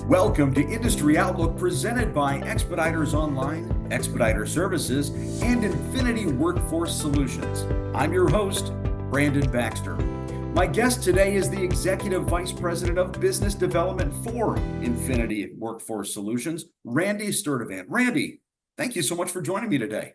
Welcome to Industry Outlook presented by Expeditors Online, Expediter Services, and Infinit-I Workforce Solutions. I'm your host, Brandon Baxter. My guest today is the Executive Vice President of Business Development for Infinit-I Workforce Solutions, Randy Sturdivant. Randy, thank you so much for joining me today.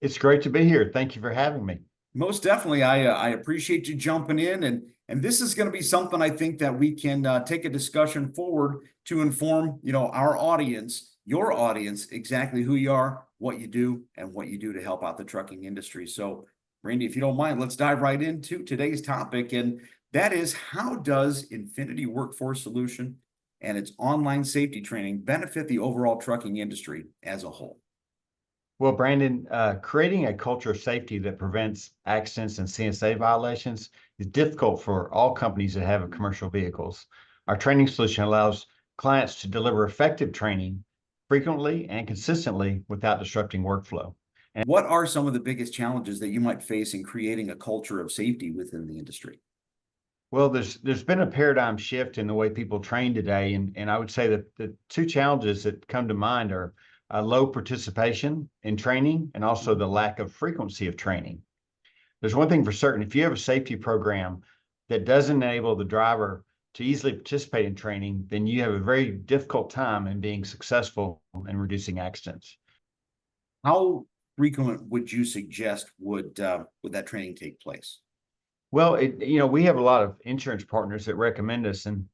It's great to be here. Thank you for having me. Most definitely. I appreciate you jumping in, and this is going to be something I think that we can take a discussion forward to inform, our audience, your audience, exactly who you are, what you do, and what you do to help out the trucking industry. So, Randy, if you don't mind, let's dive right into today's topic, and that is, how does Infinit-I Workforce Solution and its online safety training benefit the overall trucking industry as a whole? Well, Brandon, creating a culture of safety that prevents accidents and CSA violations is difficult for all companies that have commercial vehicles. Our training solution allows clients to deliver effective training frequently and consistently without disrupting workflow. And what are some of the biggest challenges that you might face in creating a culture of safety within the industry? Well, there's been a paradigm shift in the way people train today, and I would say that the two challenges that come to mind are low participation in training and also the lack of frequency of training. There's one thing for certain: if you have a safety program that doesn't enable the driver to easily participate in training, then you have a very difficult time in being successful in reducing accidents. How frequent would you suggest would that training take place? Well, we have a lot of insurance partners that recommend us, and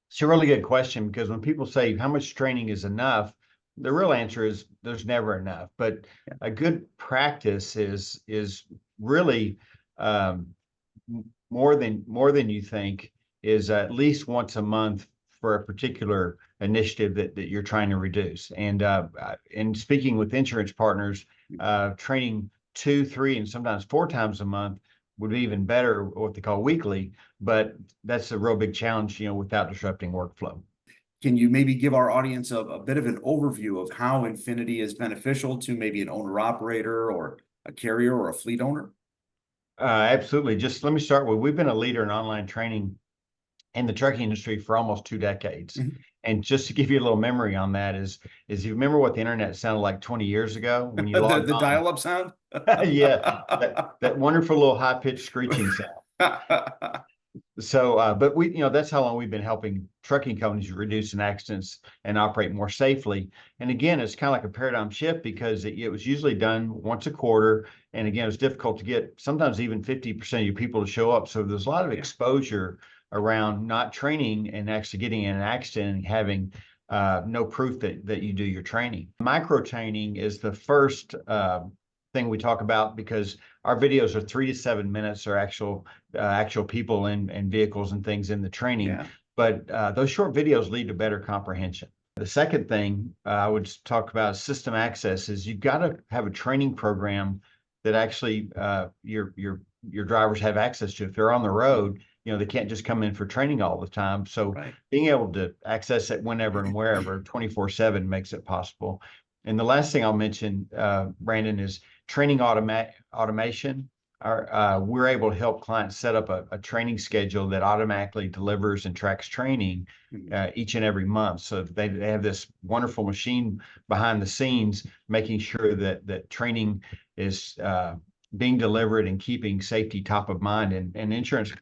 it's a really good question, because when people say how much training is enough, the real answer is there's never enough. But a good practice is really more than you think, is at least once a month for a particular initiative that you're trying to reduce. And speaking with insurance partners, training 2, 3, and sometimes 4 times a month would be even better, what they call weekly, but that's a real big challenge, without disrupting workflow. Can you maybe give our audience a bit of an overview of how Infinit-I is beneficial to maybe an owner-operator or a carrier or a fleet owner? Absolutely. Just let me start with, we've been a leader in online training in the trucking industry for almost 2 decades. Mm-hmm. And just to give you a little memory on that is you remember what the internet sounded like 20 years ago when you logged the on? Dial-up sound? Yeah, that wonderful little high-pitched screeching sound. So, but that's how long we've been helping trucking companies reduce accidents and operate more safely. And again, it's kind of like a paradigm shift, because it was usually done once a quarter. And again, it's difficult to get sometimes even 50% of your people to show up. So there's a lot of exposure around not training and actually getting in an accident and having no proof that you do your training. Micro training is the first thing we talk about, because our videos are 3 to 7 minutes, or actual people and vehicles and things in the training. Yeah. But those short videos lead to better comprehension. The second thing I would talk about, system access, is you've got to have a training program that actually your drivers have access to. If they're on the road, they can't just come in for training all the time. So being able to access it whenever and wherever 24/7 makes it possible. And the last thing I'll mention, Brandon, is training automation. We're able to help clients set up a training schedule that automatically delivers and tracks training each and every month. So they have this wonderful machine behind the scenes, making sure that training is being delivered and keeping safety top of mind. And insurance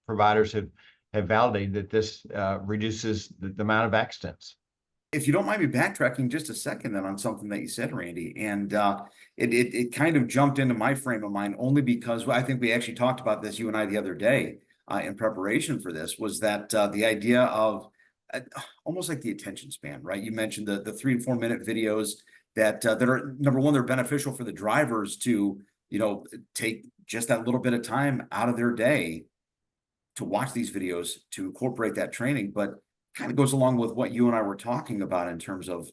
providers have validated that this reduces the amount of accidents. If you don't mind me backtracking just a second then on something that you said, Randy, and it kind of jumped into my frame of mind, only because I think we actually talked about this, you and I, the other day in preparation for this, was that the idea of almost like the attention span, right? You mentioned the 3 and 4 minute videos that are, number one, they're beneficial for the drivers to, take just that little bit of time out of their day to watch these videos, to incorporate that training, but kind of goes along with what you and I were talking about in terms of,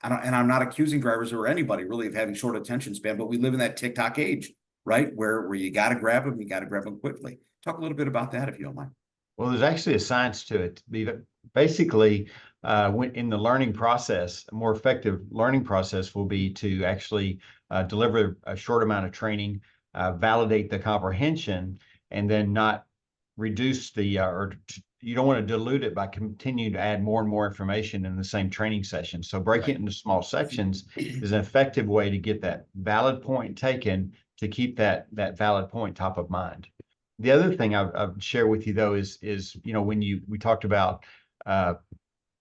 and I'm not accusing drivers or anybody really of having short attention span, but we live in that TikTok age, right? Where you got to grab them, you got to grab them quickly. Talk a little bit about that, if you don't mind. Well, there's actually a science to it. Basically, when in the learning process, a more effective learning process will be to actually deliver a short amount of training, validate the comprehension, and then not reduce the or you don't want to dilute it by continuing to add more and more information in the same training session. So breaking it into small sections is an effective way to get that valid point taken, to keep that valid point top of mind. The other thing I would share with you though is when we talked about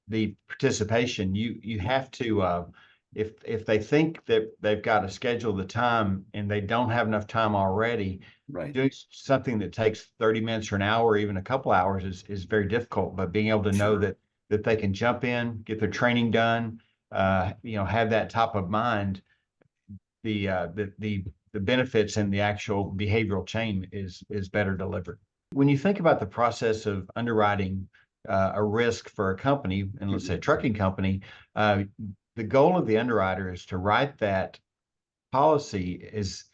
the participation, you have to if they think that they've got to schedule the time and they don't have enough time already, Right. doing something that takes 30 minutes or an hour, or even a couple hours is very difficult. But being able to know Sure. that they can jump in, get their training done, have that top of mind, the benefits and the actual behavioral chain is better delivered. When you think about the process of underwriting a risk for a company, and let's say a trucking company, the goal of the underwriter is to write that policy as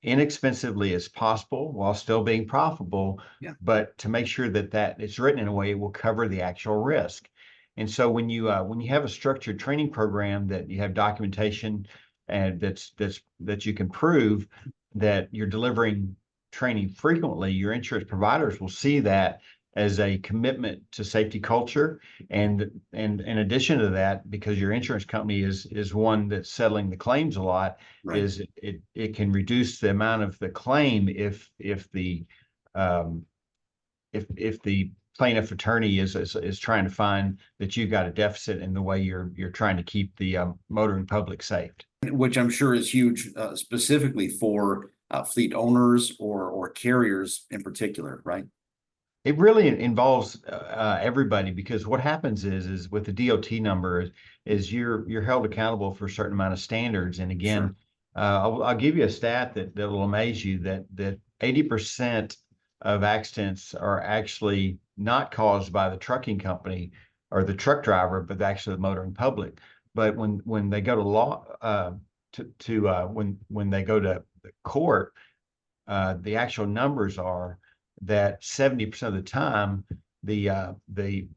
inexpensively as possible while still being profitable, Yeah. but to make sure that it's written in a way it will cover the actual risk. And so when you have a structured training program that you have documentation and that you can prove that you're delivering training frequently, your insurance providers will see that as a commitment to safety culture. And in addition to that, because your insurance company is one that's settling the claims a lot, Right. is it can reduce the amount of the claim if the plaintiff attorney is trying to find that you've got a deficit in the way you're trying to keep the motoring public safe. Which I'm sure is huge, specifically for fleet owners or carriers in particular, right? It really involves everybody, because what happens is with the DOT number is you're held accountable for a certain amount of standards. And again, Sure. I'll give you a stat that will amaze you, that 80% of accidents are actually not caused by the trucking company or the truck driver, but actually the motoring public. But when they go to law when they go to the court, the actual numbers are that 70% of the time the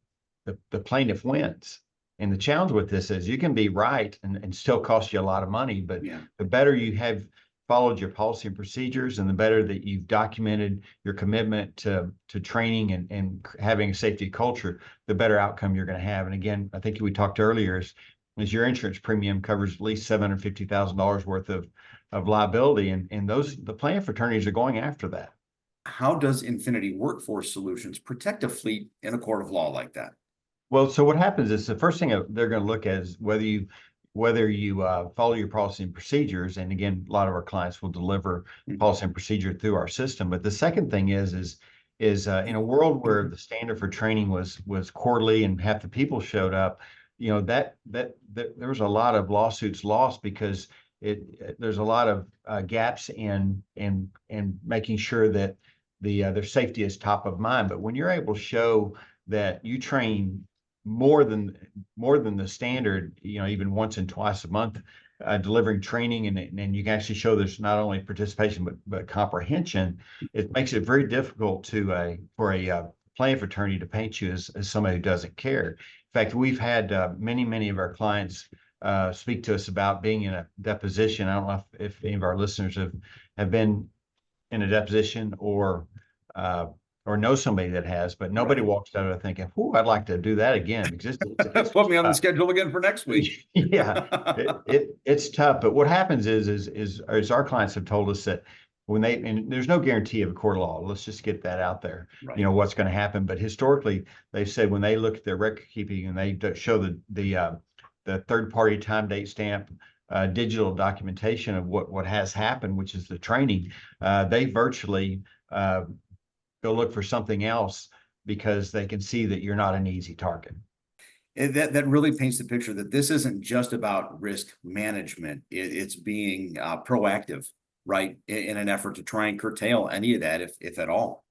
plaintiff wins. And the challenge with this is you can be right and still cost you a lot of money, but Yeah. the better you have followed your policy and procedures, and the better that you've documented your commitment to training and having a safety culture, the better outcome you're going to have. And again, I think we talked earlier is your insurance premium covers at least $750,000 worth of liability, and the plaintiff attorneys are going after that. How does Infinit-I Workforce Solutions protect a fleet in a court of law like that? Well, so what happens is the first thing they're going to look at is whether you follow your policy and procedures. And again, a lot of our clients will deliver policy and procedure through our system. But the second thing is in a world where the standard for training was quarterly and half the people showed up, that there was a lot of lawsuits lost because there's a lot of gaps in making sure that their safety is top of mind. But when you're able to show that you train more than the standard, even once and twice a month, delivering training, and you can actually show there's not only participation but comprehension, it makes it very difficult for a plaintiff attorney to paint you as somebody who doesn't care. In fact, we've had many of our clients speak to us about being in a deposition. I don't know if any of our listeners have been in a deposition or know somebody that has, but nobody walks out of it thinking, "Oh, I'd like to do that again," because it's Put me on the schedule again for next week. Yeah, it's tough. But what happens is our clients have told us that and there's no guarantee of a court of law. Let's just get that out there. Right. What's going to happen. But historically, they've said when they look at their record keeping and they show the third party time date stamp, digital documentation of what has happened, which is the training, they virtually go look for something else because they can see that you're not an easy target. That really paints the picture that this isn't just about risk management. It's being proactive, right, in an effort to try and curtail any of that, if at all.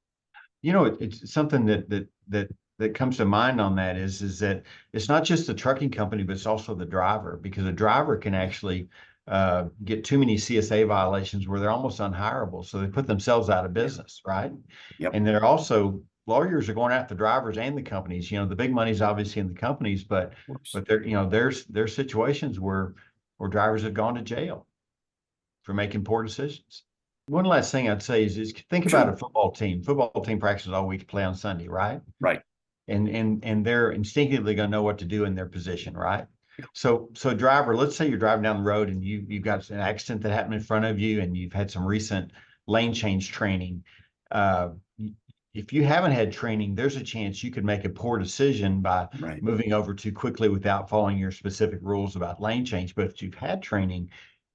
It's something that comes to mind on that is that it's not just the trucking company, but it's also the driver, because a driver can actually get too many CSA violations where they're almost unhireable. So they put themselves out of business, right? Yep. And they're also, lawyers are going after the drivers and the companies. The big money's obviously in the companies, but there's situations where drivers have gone to jail for making poor decisions. One last thing I'd say is think about a football team. Football team practices all week to play on Sunday, right? Right. and they're instinctively going to know what to do in their position, right? So driver, let's say you're driving down the road and you've got an accident that happened in front of you, and you've had some recent lane change training. Uh, if you haven't had training, there's a chance you could make a poor decision by Right. moving over too quickly without following your specific rules about lane change. But if you've had training,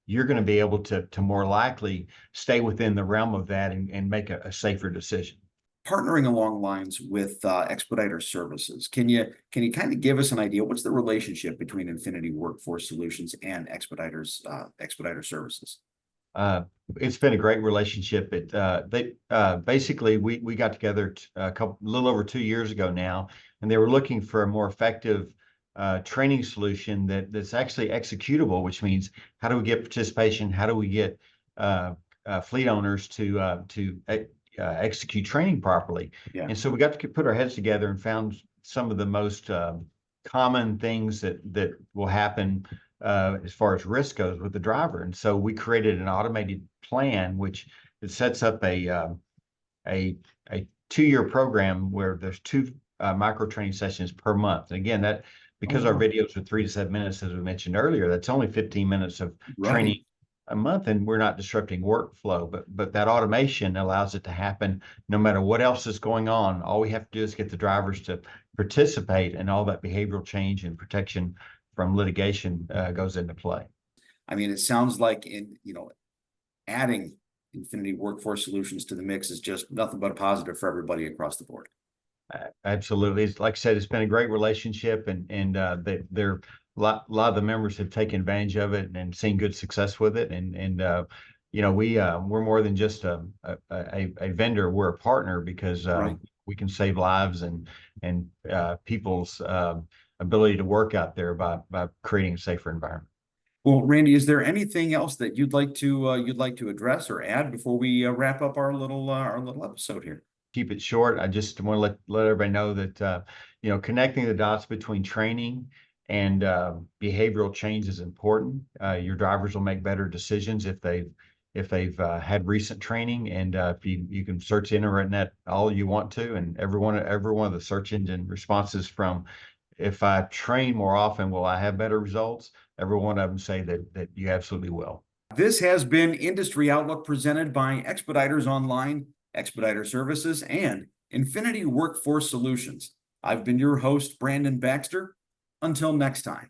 you're going to be able to more likely stay within the realm of that and make a safer decision. Partnering along lines with Expediter Services, can you kind of give us an idea? What's the relationship between Infinit-I Workforce Solutions and Expediter Services? It's been a great relationship. Basically we got together a little over 2 years ago now, and they were looking for a more effective training solution that's actually executable, which means how do we get participation? How do we get fleet owners to execute training properly? Yeah. And so we got to put our heads together and found some of the most common things that will happen as far as risk goes with the driver. And so we created an automated plan, which it sets up a 2-year program where there's 2 micro training sessions per month. And again, that because our videos are 3 to 7 minutes, as we mentioned earlier, that's only 15 minutes of training a month, and we're not disrupting workflow. But that automation allows it to happen no matter what else is going on. All we have to do is get the drivers to participate, and all that behavioral change and protection from litigation goes into play. I mean, it sounds like adding Infinit-I Workforce Solutions to the mix is just nothing but a positive for everybody across the board. Absolutely. Like I said, it's been a great relationship, and they're a lot of the members have taken advantage of it and seen good success with it. And we're more than just a vendor. We're a partner because we can save lives and people's ability to work out there by creating a safer environment. Well, Randy, is there anything else that you'd like to address or add before we wrap up our little episode here? Keep it short. I just want to let everybody know that connecting the dots between training and behavioral change is important. Your drivers will make better decisions if they've had recent training, and if you can search the internet all you want to, and every one of the search engine responses from if I train more often, will I have better results? Every one of them say that you absolutely will. This has been Industry Outlook presented by Expeditors Online, Expediter Services, and Infinit-I Workforce Solutions. I've been your host, Brandon Baxter. Until next time.